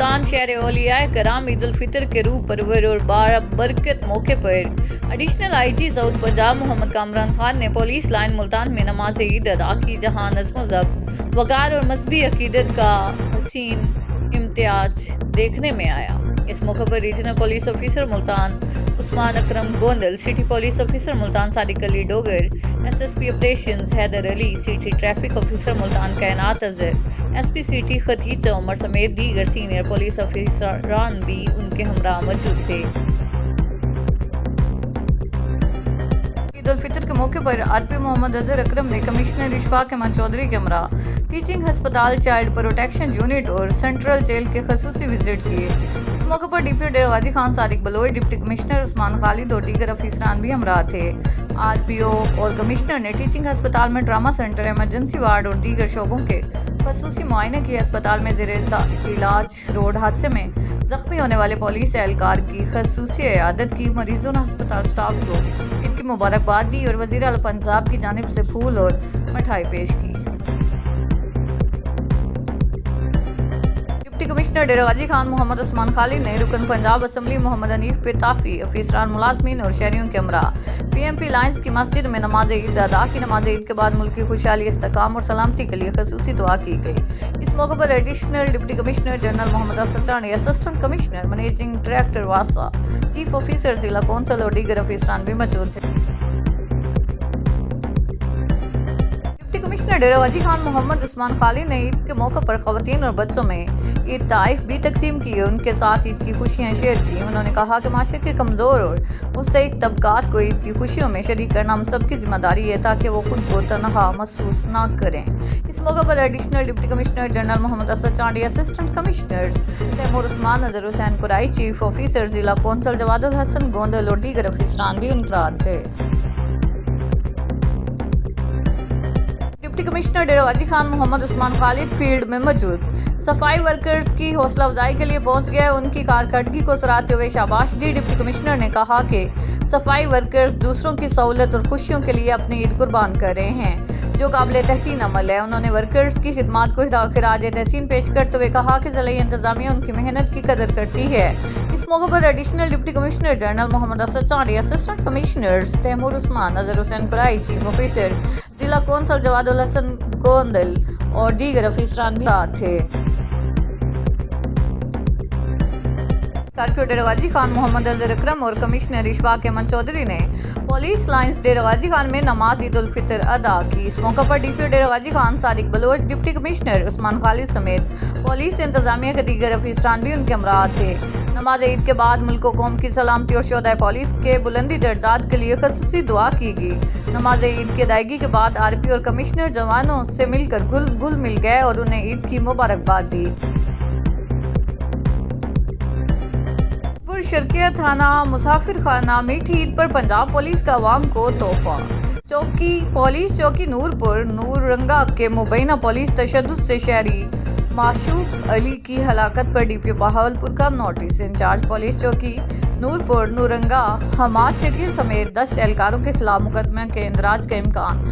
मुल्तान शहर औलिया कराम ईद उल फितर के रूह परवर और बरकत मौके पर additional IG south Punjab Mohammad Kamran Khan ने पुलिस लाइन मुल्तान में नमाज ईद अदा की, जहां नज़्म ज़ब्त, वक़ार और मजहबी अकीदत का हसीन इम्तियाज देखने में आया। इस मौके पर regional police officer Multan Usman Akram Gondal, city police officer Multan Sadiq Ali Dogar, SSP operations Haider Ali, city traffic officer Multan Kainat Azhar, SP city Khadija Umar समेत दीगर सीनियर पुलिस ऑफिसरान भी उनके हमरा मौजूद थे। ईद उल फितर के मौके पर RP मोहम्मद अजहर अकरम ने कमिश्नर इशफाक अहमद चौधरी के हमरा टीचिंग हस्पताल, चाइल्ड प्रोटेक्शन यूनिट और सेंट्रल जेल के खसूसी विजिट किए। इस मौके पर DPO Dera Ghazi Khan Sadiq Baloch, deputy commissioner Usman Khalid और दीगर अफसरान भी हमरा थे। RPO और कमिश्नर ने टीचिंग हस्पताल में ट्रामा सेंटर, इमरजेंसी वार्ड और दीगर शोबों के खसूसी मुआयने किए। अस्पताल में ज़ेरे इलाज रोड हादसे में जख्मी होने वाले पुलिस एहलकार की खसूसी इयादत की। मरीजों ने अस्पताल स्टाफ को इनकी मुबारकबाद दी और वज़ीर आला पंजाब की जानिब से फूल और मिठाई पेश की। डिप्टी कमिश्नर डेरा गाजी खान मोहम्मद उस्मान खालिद ने रुकन पंजाब असम्बली मोहम्मद हनीफ पेताफी, अफसरान, मुलाजमीन और शहरियों के हमरा PMP लाइन्स की मस्जिद में नमाज ईद अदा की। नमाज ईद के बाद मुल्क की खुशहाली, इस्तेकाम और सलामती के लिए खसूसी दुआ की गई। इस मौके पर additional deputy commissioner general Mohammad Aschani, assistant commissioner, managing director वासा, चीफ ऑफिसर जिला कौंसल और दीगर अफसरान भी मौजूद थे। कमिश्नर डेरा गाजी खान मोहम्मद उस्मान खालिद ने ईद के मौके पर खवातीन और बच्चों में ईद ताइफ भी तकसीम की, उनके साथ ईद की खुशियां शेयर की। उन्होंने कहा कि माशरे के कमज़ोर और मुस्तहिक तबकात को ईद की खुशियों में शरीक करना हम सबकी जिम्मेदारी है, ताकि वो खुद को तनहा महसूस ना करें। इस मौके पर additional deputy commissioner general Mohammad Asad Chandi, assistant commissioners Taimur Usman, Nazar Hussain Kurai, chief officer जिला कौंसल जवादुल हसन गोंदल और दीगर अफसरान भी उनके साथ थे। Deputy commissioner Dera Ghazi Khan Mohammad Usman Khalid field में मौजूद सफाई वर्कर्स की हौसला अफजाई के लिए पहुंच गए। उनकी कारकर्दगी को सराहते हुए शाबाश दी। डिप्टी कमिश्नर ने कहा कि सफाई वर्कर्स दूसरों की सहूलत और खुशियों के लिए अपनी ईद कुर्बान कर रहे हैं, जो काबिल तहसीन अमल है। उन्होंने वर्कर्स की खिदमात को खिराज तहसीन पेश करते हुए कहा कि ज़िला इंतजामिया उनकी मेहनत की कदर करती है। इस मौके पर additional deputy commissioner general Mohammad Asad Chandi, assistant commissioners Taimur Usman, Nazar Hussain Kurai, chief officer जिला कौंसल जवादुल हसन गोंदल और दीगर अफसरान भी साथ थे। RPO डेरा गाजी खान मोहम्मद अजहर अकरम और कमिश्नर इशफाक अहमद चौधरी ने पुलिस लाइन्स डेरा गाजी खान में नमाज ईद उल फितर अदा की। इस मौके पर DPO Dera Ghazi Khan Sadiq Baloch, deputy commissioner Usman Khalid समेत पुलिस इंतजामिया के दीगर अफसरान भी उनके हमरा थे। नमाज ईद के बाद मुल्क कौम की सलामती और शोहदाए पुलिस के बुलंदी दर्जात के लिए खसूसी दुआ की गई। नमाज ईद की अदायगी के बाद RP और कमिश्नर जवानों से मिलकर घुल मिल गए और उन्हें ईद की मुबारकबाद दी। शर्किया थाना मुसाफिर खाना मीठी ईद पर पंजाब पुलिस का अवाम को तोहफा। पुलिस चौकी नूरपुर नूररंगा के मुबैना पुलिस तशद्दुद से शहरी माशूक अली की हलाकत पर DPO बहावलपुर का नोटिस। इंचार्ज पुलिस चौकी नूरपुर नूररंगा हमाद शकील समेत 10 एहलकारों के खिलाफ मुकदमे के इंदराज का इम्कान।